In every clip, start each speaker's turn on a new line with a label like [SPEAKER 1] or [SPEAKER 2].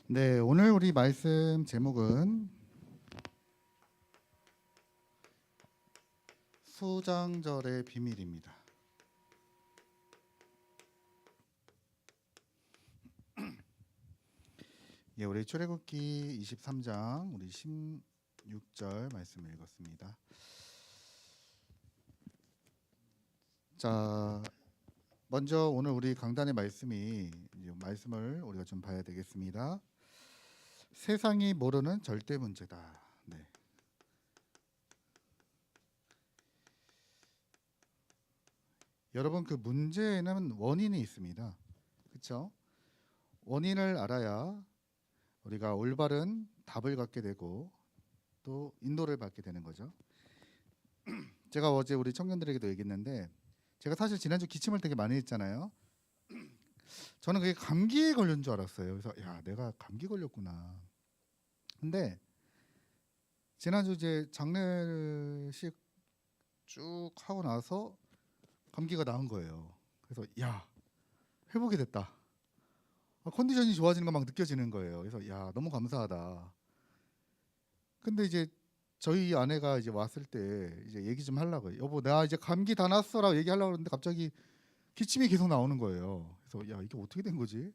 [SPEAKER 1] 네, 오늘 우리 말씀 제목은 수장절의 비밀입니다. 예, 우리 출애굽기 23장 우리 16절 말씀을 읽었습니다. 자, 먼저 오늘 우리 강단의 말씀을 우리가 좀 봐야 되겠습니다. 세상이 모르는 절대 문제다. 네. 여러분, 그 문제에는 원인이 있습니다. 그렇죠? 원인을 알아야 우리가 올바른 답을 갖게 되고 또 인도를 받게 되는 거죠. 제가 어제 우리 청년들에게도 얘기했는데, 제가 사실 지난주 기침을 되게 많이 했잖아요. 저는 그게 감기에 걸린 줄 알았어요. 그래서 야, 내가 감기 걸렸구나. 근데 지난주 이제 장례식 쭉 하고 나서 감기가 나은 거예요. 그래서 야, 회복이 됐다. 컨디션이 좋아지는 거 막 느껴지는 거예요. 그래서 야, 너무 감사하다. 근데 이제 저희 아내가 이제 왔을 때 이제 얘기 좀 하려고요. 여보, 나 이제 감기 다 났어라고 얘기하려고 그러는데 갑자기 기침이 계속 나오는 거예요. 그래서 야, 이게 어떻게 된 거지?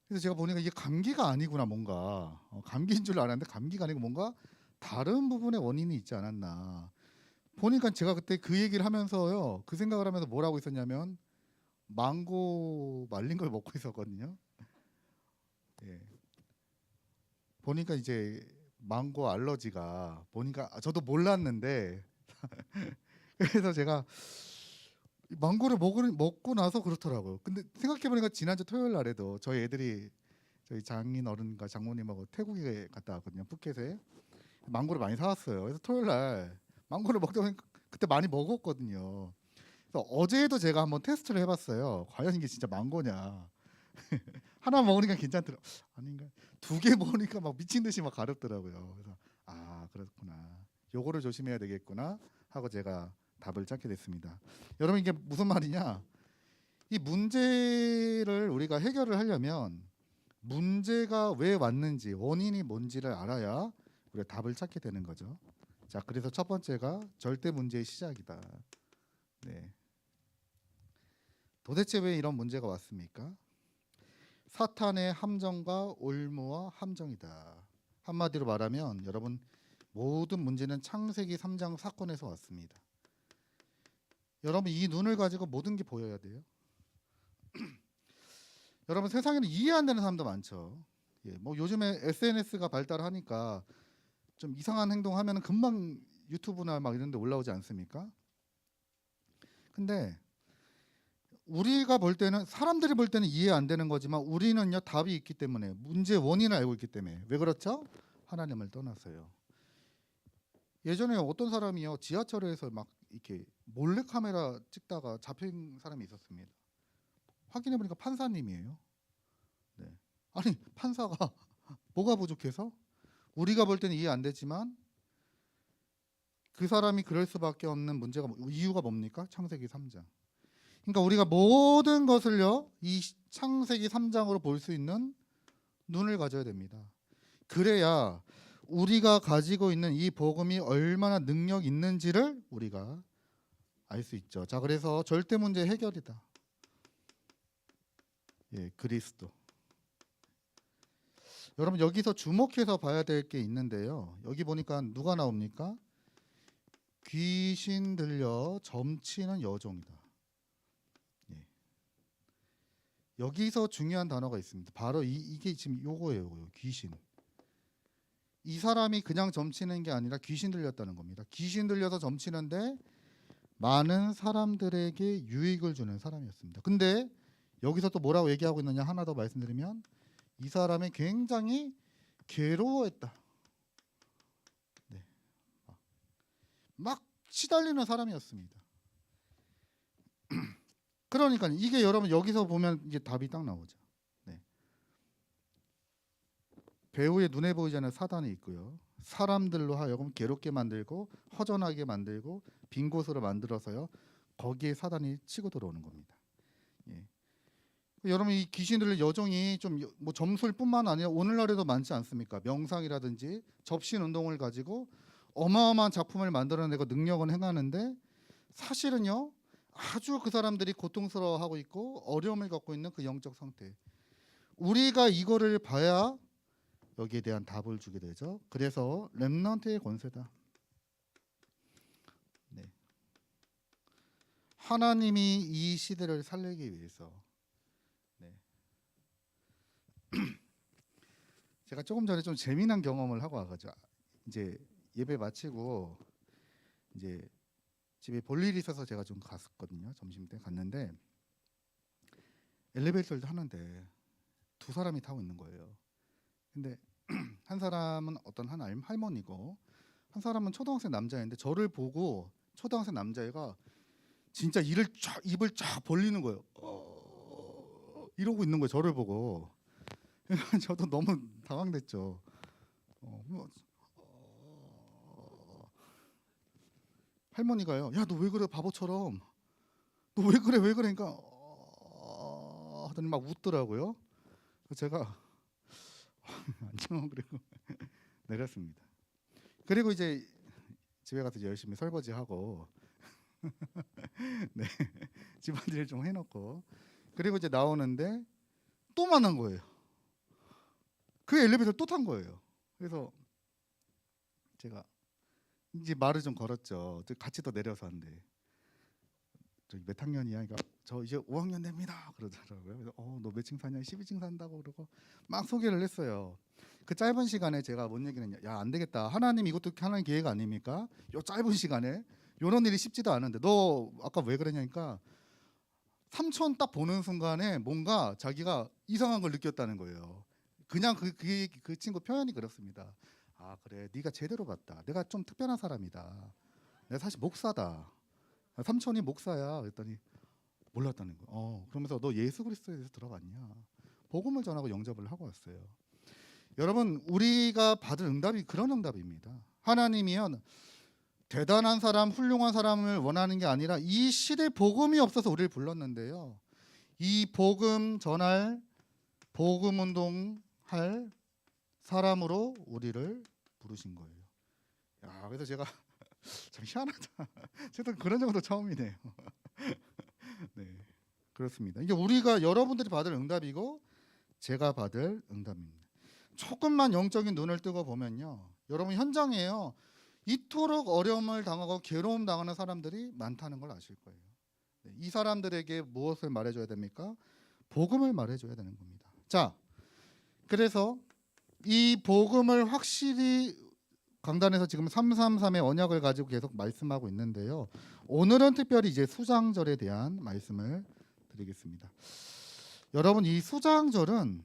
[SPEAKER 1] 그래서 제가 보니까 이게 감기가 아니구나, 뭔가 감기인 줄 알았는데 감기가 아니고 뭔가 다른 부분에 원인이 있지 않았나. 보니까 제가 그때 그 얘기를 하면서요, 그 생각을 하면서 뭘 하고 있었냐면 망고 말린 걸 먹고 있었거든요. 예. 보니까 이제 망고 알러지가, 보니까 저도 몰랐는데 그래서 제가 망고를 먹고 나서 그렇더라고요. 근데 생각해보니까 지난주 토요일 날에도 저희 애들이 저희 장인 어른과 장모님하고 태국에 갔다 왔거든요. 푸켓에 망고를 많이 사왔어요. 그래서 토요일 날 망고를 먹다 보니까 그때 많이 먹었거든요. 그래서 어제도 제가 한번 테스트를 해봤어요. 과연 이게 진짜 망고냐. 하나 먹으니까 괜찮더라. 아닌가? 두 개 먹으니까 막 미친 듯이 막 가렵더라고요. 그래서 아, 그렇구나. 요거를 조심해야 되겠구나 하고 제가 답을 찾게 됐습니다. 여러분, 이게 무슨 말이냐? 이 문제를 우리가 해결을 하려면 문제가 왜 왔는지, 원인이 뭔지를 알아야 우리가 답을 찾게 되는 거죠. 자, 그래서 첫 번째가 절대 문제의 시작이다. 네. 도대체 왜 이런 문제가 왔습니까? 사탄의 함정과 올무와 함정이다. 한마디로 말하면 여러분, 모든 문제는 창세기 3장 사건에서 왔습니다. 여러분, 이 눈을 가지고 모든 게 보여야 돼요. 여러분, 세상에는 이해 안 되는 사람도 많죠. 예, 뭐 요즘에 SNS가 발달하니까 좀 이상한 행동하면 금방 유튜브나 막 이런 데 올라오지 않습니까? 근데 우리가 볼 때는, 사람들이 볼 때는 이해 안 되는 거지만 우리는요, 답이 있기 때문에, 문제의 원인을 알고 있기 때문에. 왜 그렇죠? 하나님을 떠났어요. 예전에 어떤 사람이요, 지하철에서 막 이렇게 몰래 카메라 찍다가 잡힌 사람이 있었습니다. 확인해 보니까 판사님이에요. 네. 아니, 판사가 뭐가 부족해서? 우리가 볼 때는 이해 안 되지만 그 사람이 그럴 수밖에 없는 문제가, 이유가 뭡니까? 창세기 3장. 그러니까 우리가 모든 것을요, 이 창세기 3장으로 볼 수 있는 눈을 가져야 됩니다. 그래야 우리가 가지고 있는 이 복음이 얼마나 능력 있는지를 우리가 알 수 있죠. 자, 그래서 절대 문제 해결이다. 예, 그리스도. 여러분, 여기서 주목해서 봐야 될 게 있는데요. 여기 보니까 누가 나옵니까? 귀신 들려 점치는 여종이다. 예. 여기서 중요한 단어가 있습니다. 바로 이게 지금 요거예요. 귀신. 이 사람이 그냥 점치는 게 아니라 귀신 들렸다는 겁니다. 귀신 들려서 점치는데 많은 사람들에게 유익을 주는 사람이었습니다. 근데 여기서 또 뭐라고 얘기하고 있느냐, 하나 더 말씀드리면 이 사람이 굉장히 괴로워했다. 네. 막 시달리는 사람이었습니다. 그러니까 이게 여러분, 여기서 보면 이게 답이 딱 나오죠. 네. 배우의 눈에 보이지 않는 사단이 있고요. 사람들로 하여금 괴롭게 만들고 허전하게 만들고 빈 곳으로 만들어서요, 거기에 사단이 치고 들어오는 겁니다. 예. 여러분 이 귀신들의 여정이 좀 뭐 점술 뿐만 아니라 오늘날에도 많지 않습니까? 명상이라든지 접신 운동을 가지고 어마어마한 작품을 만들어내고 능력은 행하는데 사실은요 아주 그 사람들이 고통스러워하고 있고 어려움을 겪고 있는 그 영적 상태. 우리가 이거를 봐야 여기에 대한 답을 주게 되죠. 그래서 렘넌트의 권세다. 네. 하나님이 이 시대를 살리기 위해서. 네. 제가 조금 전에 좀 재미난 경험을 하고 와가지고 이제 예배 마치고 이제 집에 볼 일이 있어서 제가 좀 갔었거든요. 점심 때 갔는데 엘리베이터를 타는데 두 사람이 타고 있는 거예요. 근데 한 사람은 어떤 한 할머니고 한 사람은 초등학생 남자인데 저를 보고 초등학생 남자애가 진짜 입을 쫙 벌리는 거예요. 이러고 있는 거예요. 저를 보고. 저도 너무 당황됐죠. 할머니가요. 야, 너 왜 그래 바보처럼. 너 왜 그래 왜 그러니까 하더니 막 웃더라고요. 제가 안녕 그리고 내렸습니다. 그리고 이제 집에 가서 이제 열심히 설거지하고 네, 집안일 좀 해놓고 그리고 이제 나오는데 또 만난 거예요. 그 엘리베이터 또 탄 거예요. 그래서 제가 이제 말을 좀 걸었죠. 같이 더 내려서 한대. 저기 몇 학년이야? 그러니까 저 이제 5학년 됩니다. 그러더라고요. 그래서 너 몇 층 사냐? 12층 산다고 그러고 막 소개를 했어요. 그 짧은 시간에 제가 뭔 얘기를 했냐? 야, 안 되겠다. 하나님 이것도 하나님 계획 아닙니까? 요 짧은 시간에 요런 일이 쉽지도 않은데 너 아까 왜 그러냐니까 삼촌 딱 보는 순간에 뭔가 자기가 이상한 걸 느꼈다는 거예요. 그냥 그 친구 표현이 그렇습니다. 아 그래, 네가 제대로 봤다. 내가 좀 특별한 사람이다. 내가 사실 목사다. 삼촌이 목사야. 그랬더니 몰랐다는 거예요. 그러면서 너 예수 그리스도에 대해서 들어봤냐? 복음을 전하고 영접을 하고 왔어요. 여러분 우리가 받을 응답이 그런 응답입니다. 하나님이요 대단한 사람, 훌륭한 사람을 원하는 게 아니라 이 시대 복음이 없어서 우리를 불렀는데요. 이 복음 전할, 복음 운동할 사람으로 우리를 부르신 거예요. 야, 그래서 제가 참 희한하다. 저도 그런 적도 처음이네요. 네, 그렇습니다. 이게 우리가 여러분들이 받을 응답이고 제가 받을 응답입니다. 조금만 영적인 눈을 뜨고 보면요, 여러분 현장에요. 이토록 어려움을 당하고 괴로움 당하는 사람들이 많다는 걸 아실 거예요. 이 사람들에게 무엇을 말해줘야 됩니까? 복음을 말해줘야 되는 겁니다. 자, 그래서 이 복음을 확실히 강단에서 지금 333의 언약을 가지고 계속 말씀하고 있는데요. 오늘은 특별히 이제 수장절에 대한 말씀을 드리겠습니다. 여러분 이 수장절은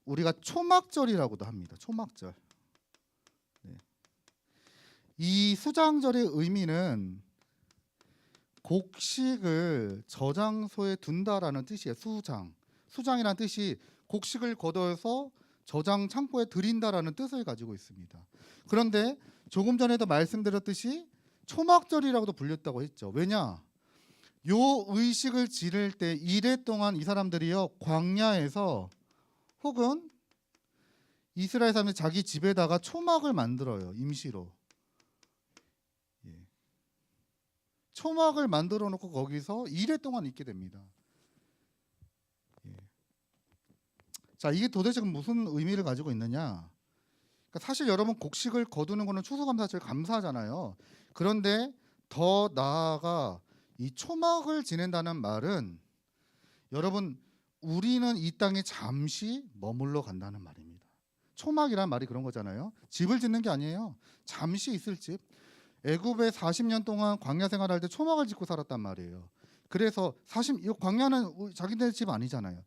[SPEAKER 1] 우리가 초막절이라고도 합니다. 초막절. 네. 이 수장절의 의미는 곡식을 저장소에 둔다라는 뜻이에요. 수장이라는 뜻이 곡식을 걷어서 저장 창고에 들인다라는 뜻을 가지고 있습니다. 그런데 조금 전에도 말씀드렸듯이 초막절이라고도 불렸다고 했죠. 왜냐? 요 의식을 지를 때 이래 동안 이 사람들이요 광야에서 혹은 이스라엘 사람들이 자기 집에다가 초막을 만들어요. 임시로. 예. 초막을 만들어 놓고 거기서 이래 동안 있게 됩니다. 예. 자, 이게 도대체 무슨 의미를 가지고 있느냐? 그러니까 사실 여러분 곡식을 거두는 거는 추수감사절 감사하잖아요. 그런데 더 나아가 이 초막을 지낸다는 말은 여러분 우리는 이 땅에 잠시 머물러 간다는 말입니다. 초막이란 말이 그런 거잖아요. 집을 짓는 게 아니에요. 잠시 있을 집. 애굽에 40년 동안 광야 생활할 때 초막을 짓고 살았단 말이에요. 그래서 이 광야는 자기네 집 아니잖아요.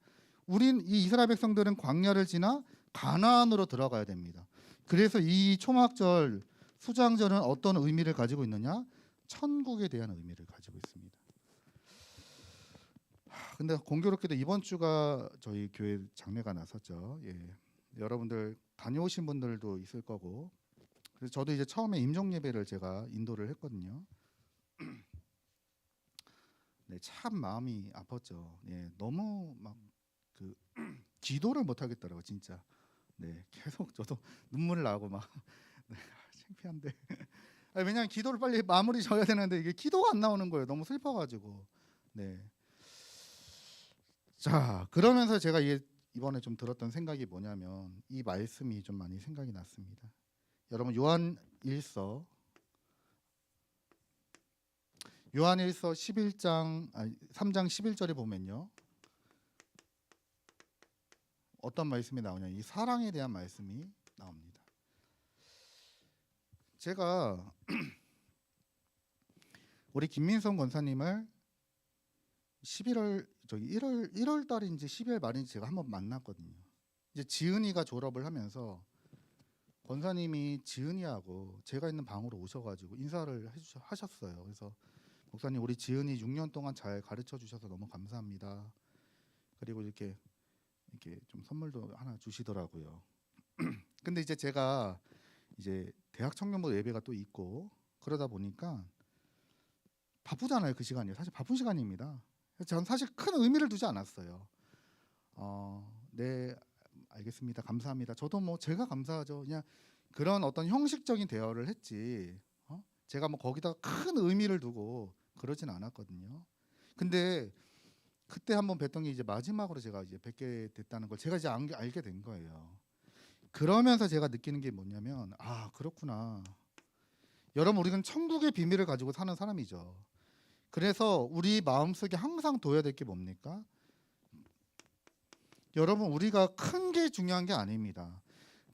[SPEAKER 1] 우린 이 이스라엘 백성들은 광야를 지나 가나안으로 들어가야 됩니다. 그래서 이 초막절 수장절은 어떤 의미를 가지고 있느냐? 천국에 대한 의미를 가지고 있습니다. 근데 공교롭게도 이번 주가 저희 교회 장례가 나섰죠. 예. 여러분들 다녀오신 분들도 있을 거고. 그래서 저도 이제 처음에 임종 예배를 제가 인도를 했거든요. 네, 참 마음이 아팠죠. 예, 너무 막 그 기도를 못 하겠더라고요, 진짜. 네, 계속 저도 눈물 나고 막 네, 창피한데. 아니, 왜냐하면 기도를 빨리 마무리 져야 되는데 이게 기도가 안 나오는 거예요. 너무 슬퍼가지고. 네. 자, 그러면서 제가 이번에 좀 들었던 생각이 뭐냐면 이 말씀이 좀 많이 생각이 났습니다. 여러분 요한일서 3장 11절에 보면요. 어떤 말씀이 나오냐? 이 사랑에 대한 말씀이 나옵니다. 제가 우리 김민성 권사님을 1월 달인지 12월 말인지 제가 한번 만났거든요. 이제 지은이가 졸업을 하면서 권사님이 지은이하고 제가 있는 방으로 오셔가지고 인사를 하셨어요. 그래서 목사님, 우리 지은이 6년 동안 잘 가르쳐 주셔서 너무 감사합니다. 그리고 이렇게 좀 선물도 하나 주시더라고요. 근데 이제 제가 이제 대학 청년부 예배가 또 있고 그러다 보니까 바쁘잖아요. 그 시간이 사실 바쁜 시간입니다. 저는 사실 큰 의미를 두지 않았어요. 네, 알겠습니다. 감사합니다. 저도 뭐 제가 감사하죠. 그냥 그런 어떤 형식적인 대화를 했지. 제가 뭐 거기다 큰 의미를 두고 그러진 않았거든요. 근데 그때 한번 뵀던 게 이제 마지막으로 제가 이제 뵙게 됐다는 걸 제가 이제 알게 된 거예요. 그러면서 제가 느끼는 게 뭐냐면, 아, 그렇구나. 여러분, 우리는 천국의 비밀을 가지고 사는 사람이죠. 그래서 우리 마음속에 항상 둬야 될 게 뭡니까? 여러분, 우리가 큰 게 중요한 게 아닙니다.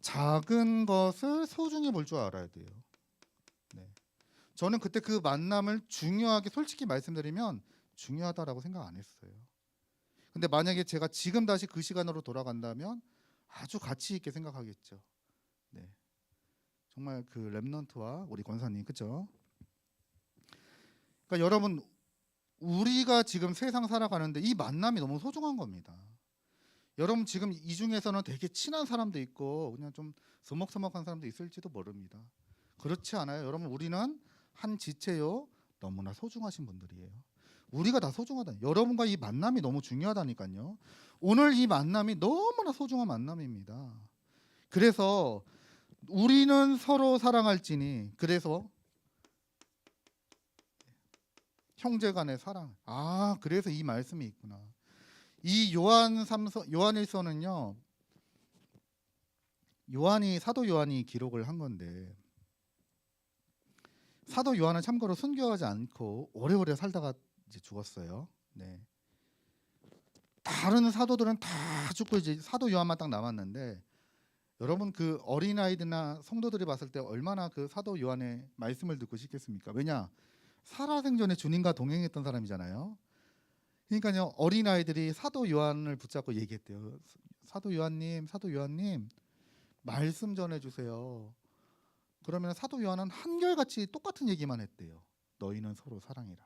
[SPEAKER 1] 작은 것을 소중히 볼 줄 알아야 돼요. 네. 저는 그때 그 만남을 중요하게, 솔직히 말씀드리면 중요하다라고 생각 안 했어요. 근데 만약에 제가 지금 다시 그 시간으로 돌아간다면 아주 가치 있게 생각하겠죠. 네. 정말 그 렘넌트와 우리 권사님, 그렇죠? 그러니까 여러분, 우리가 지금 세상 살아가는데 이 만남이 너무 소중한 겁니다. 여러분, 지금 이 중에서는 되게 친한 사람도 있고 그냥 좀 서먹서먹한 사람도 있을지도 모릅니다. 그렇지 않아요? 여러분, 우리는 한 지체요, 너무나 소중하신 분들이에요. 우리가 다 소중하다. 여러분과 이 만남이 너무 중요하다니까요. 오늘 이 만남이 너무나 소중한 만남입니다. 그래서 우리는 서로 사랑할지니, 그래서 형제간의 사랑. 아, 그래서 이 말씀이 있구나. 이 요한일서는요, 사도 요한이 기록을 한 건데, 사도 요한은 참고로 순교하지 않고 오래오래 살다가 이제 죽었어요. 네. 다른 사도들은 다 죽고 이제 사도 요한만 딱 남았는데, 여러분, 그 어린 아이들이나 성도들이 봤을 때 얼마나 그 사도 요한의 말씀을 듣고 싶겠습니까? 왜냐, 살아생전에 주님과 동행했던 사람이잖아요. 그러니까요, 어린 아이들이 사도 요한을 붙잡고 얘기했대요. 사도 요한님, 말씀 전해주세요. 그러면 사도 요한은 한결같이 똑같은 얘기만 했대요. 너희는 서로 사랑해라.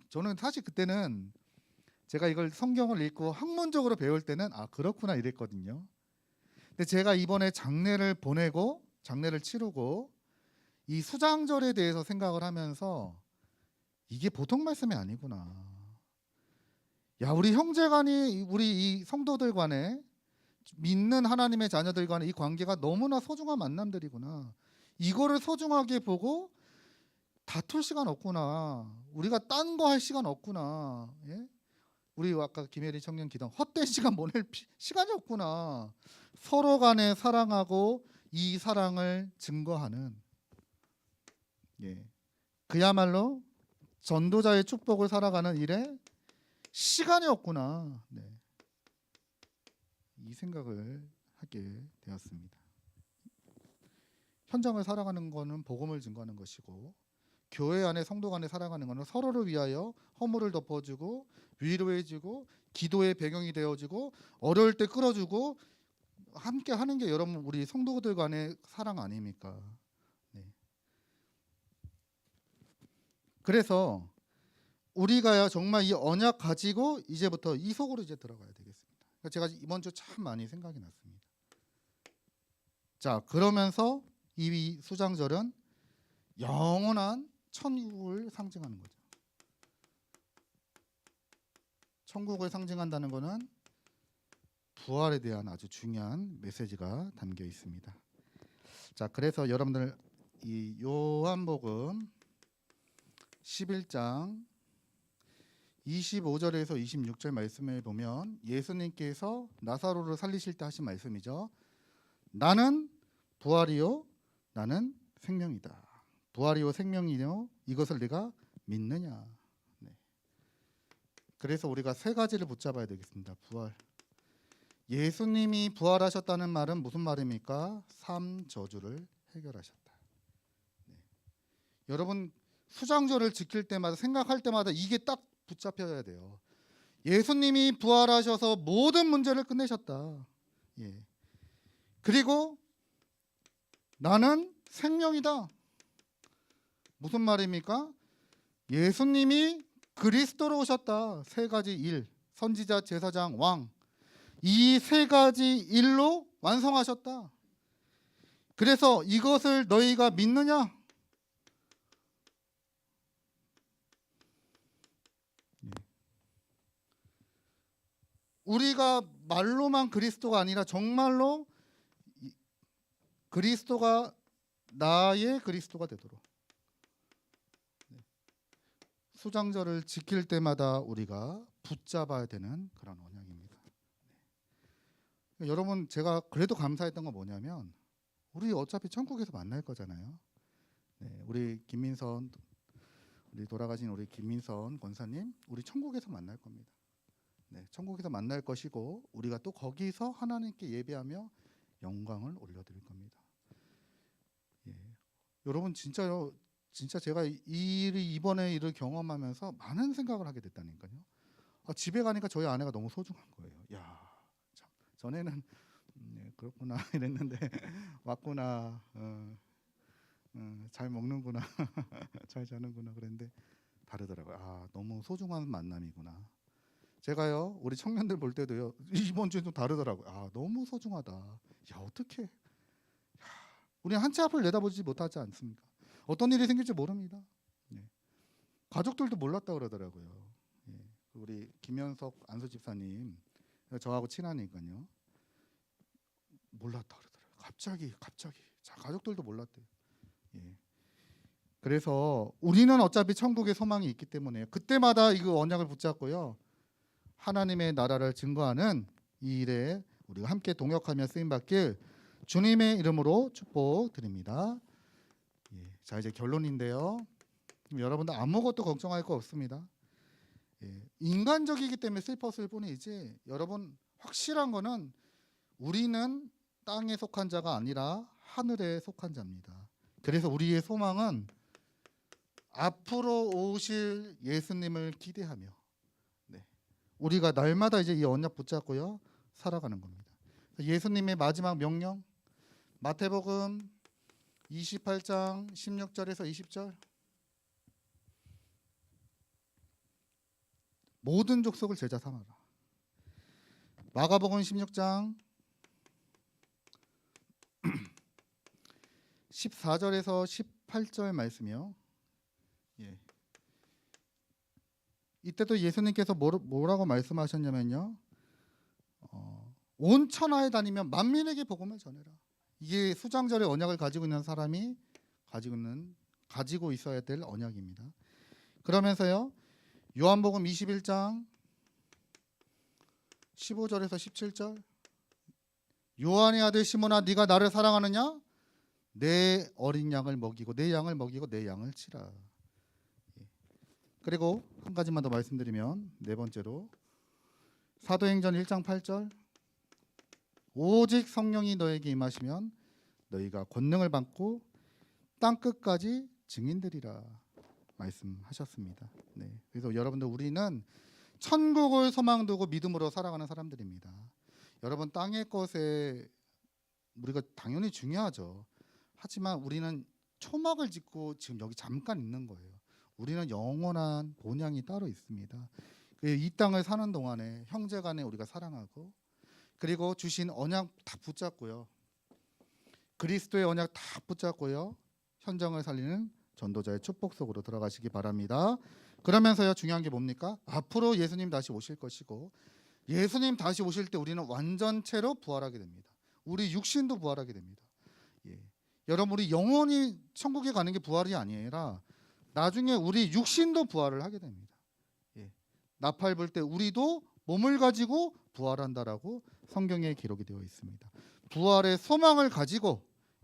[SPEAKER 1] 저는 사실 그때는 제가 이걸 성경을 읽고 학문적으로 배울 때는 아, 그렇구나 이랬거든요. 근데 제가 이번에 장례를 치르고 이 수장절에 대해서 생각을 하면서 이게 보통 말씀이 아니구나. 야, 우리 형제간이, 우리 이 성도들 간에, 믿는 하나님의 자녀들 간의 이 관계가 너무나 소중한 만남들이구나. 이거를 소중하게 보고 다툴 시간 없구나. 우리가 딴 거 할 시간 없구나. 예? 우리 아까 김혜리 청년 기도 헛된 시간 보낼 시간이 없구나. 서로 간에 사랑하고 이 사랑을 증거하는, 예, 그야말로 전도자의 축복을 살아가는 일에 시간이 없구나. 네. 이 생각을 하게 되었습니다. 현장을 살아가는 것은 복음을 증거하는 것이고, 교회 안에 성도 간에 살아가는 것은 서로를 위하여 허물을 덮어주고 위로해주고 기도의 배경이 되어주고 어려울 때 끌어주고 함께 하는 게 여러분 우리 성도들 간의 사랑 아닙니까? 네. 그래서 우리가 정말 이 언약 가지고 이제부터 이 속으로 이제 들어가야 되겠습니다. 제가 이번 주 참 많이 생각이 났습니다. 자, 그러면서 이 수장절은 영원한 천국을 상징하는 거죠. 천국을 상징한다는 것은 부활에 대한 아주 중요한 메시지가 담겨 있습니다. 자, 그래서 여러분들 이 요한복음 11장 25절에서 26절 말씀을 보면 예수님께서 나사로를 살리실 때 하신 말씀이죠. 나는 부활이요 나는 생명이다. 부활이요 생명이요 이것을 네가 믿느냐. 네. 그래서 우리가 세 가지를 붙잡아야 되겠습니다. 부활. 예수님이 부활하셨다는 말은 무슨 말입니까? 삼 저주를 해결하셨다. 네. 여러분 수장절을 지킬 때마다 생각할 때마다 이게 딱 붙잡혀야 돼요. 예수님이 부활하셔서 모든 문제를 끝내셨다. 예. 그리고 나는 생명이다. 무슨 말입니까? 예수님이 그리스도로 오셨다. 세 가지 일, 선지자, 제사장, 왕. 이 세 가지 일로 완성하셨다. 그래서 이것을 너희가 믿느냐? 우리가 말로만 그리스도가 아니라 정말로 그리스도가 나의 그리스도가 되도록 수장절을 지킬 때마다 우리가 붙잡아야 되는 그런 언약입니다. 여러분 제가 그래도 감사했던 건 뭐냐면 우리 어차피 천국에서 만날 거잖아요. 네, 우리 김민선 우리 돌아가신 우리 김민선 권사님 우리 천국에서 만날 겁니다. 네, 천국에서 만날 것이고 우리가 또 거기서 하나님께 예배하며 영광을 올려드릴 겁니다. 예. 여러분 진짜요. 진짜 제가 이번에 일을 경험하면서 많은 생각을 하게 됐다니까요. 집에 가니까 저희 아내가 너무 소중한 거예요. 야, 참, 전에는 그렇구나 이랬는데 왔구나, 잘 먹는구나, 잘 자는구나 그랬는데 다르더라고요. 아, 너무 소중한 만남이구나. 제가요 우리 청년들 볼 때도요 이번 주에 좀 다르더라고요. 아, 너무 소중하다. 야, 어떻게? 우리 한 치 앞을 내다보지 못하지 않습니까? 어떤 일이 생길지 모릅니다. 네. 가족들도 몰랐다 그러더라고요. 예. 우리 김현석 안수 집사님 저하고 친하니까요. 몰랐다 그러더라고요. 갑자기 자, 가족들도 몰랐대요. 예. 그래서 우리는 어차피 천국의 소망이 있기 때문에 그때마다 이거 언약을 붙잡고요. 하나님의 나라를 증거하는 이 일에 우리가 함께 동역하며 쓰임 받길 주님의 이름으로 축복드립니다. 예, 자 이제 결론인데요. 여러분들 아무것도 걱정할 거 없습니다. 예, 인간적이기 때문에 슬펐을 뿐이지 여러분 확실한 거는 우리는 땅에 속한 자가 아니라 하늘에 속한 자입니다. 그래서 우리의 소망은 앞으로 오실 예수님을 기대하며 우리가 날마다 이제 이 언약 붙잡고요 살아가는 겁니다. 예수님의 마지막 명령 마태복음 28장 16절에서 20절 모든 족속을 제자 삼아라. 마가복음 16장 14절에서 18절 말씀이요. 예. 이때도 예수님께서 뭐라고 말씀하셨냐면요. 온 천하에 다니면 만민에게 복음을 전해라. 이게 수장절의 언약을 가지고 있는 사람이 가지고 있어야 될 언약입니다. 그러면서요. 요한복음 21장 15절에서 17절 요한의 아들 시몬아 네가 나를 사랑하느냐? 내 어린 양을 먹이고 내 양을 먹이고 내 양을 치라. 그리고 한 가지만 더 말씀드리면 네 번째로 사도행전 1장 8절 오직 성령이 너에게 임하시면 너희가 권능을 받고 땅 끝까지 증인되리라 말씀하셨습니다. 네. 그래서 여러분들 우리는 천국을 소망 두고 믿음으로 살아가는 사람들입니다. 여러분 땅의 것에 우리가 당연히 중요하죠. 하지만 우리는 초막을 짓고 지금 여기 잠깐 있는 거예요. 우리는 영원한 본향이 따로 있습니다. 이 땅을 사는 동안에 형제간에 우리가 사랑하고 그리고 주신 언약 다 붙잡고요. 그리스도의 언약 다 붙잡고요. 현장을 살리는 전도자의 축복 속으로 들어가시기 바랍니다. 그러면서요 중요한 게 뭡니까? 앞으로 예수님 다시 오실 것이고 예수님 다시 오실 때 우리는 완전체로 부활하게 됩니다. 우리 육신도 부활하게 됩니다. 예. 여러분 우리 영원히 천국에 가는 게 부활이 아니라 나중에 우리 육신도 부활을 하게 됩니다. 예. 나팔 불 때 우리도 몸을 가지고 부활한다라고 성경에 기록이 되어 있습니다. 부활의 소망을 가지고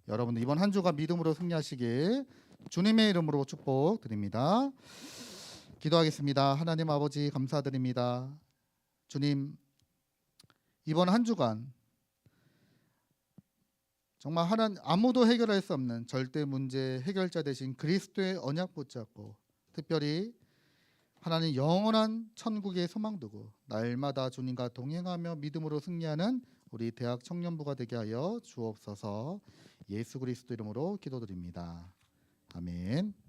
[SPEAKER 1] 여러분들 이번 한 주가 믿음으로 승리하시길 주님의 이름으로 축복드립니다. 기도하겠습니다. 하나님 아버지 감사드립니다. 주님 이번 한 주간 정말 아무도 해결할 수 없는 절대 문제 해결자 되신 그리스도의 언약 붙잡고 특별히 하나님 영원한 천국에 소망 두고 날마다 주님과 동행하며 믿음으로 승리하는 우리 대학 청년부가 되게 하여 주옵소서. 예수 그리스도 이름으로 기도드립니다. 아멘.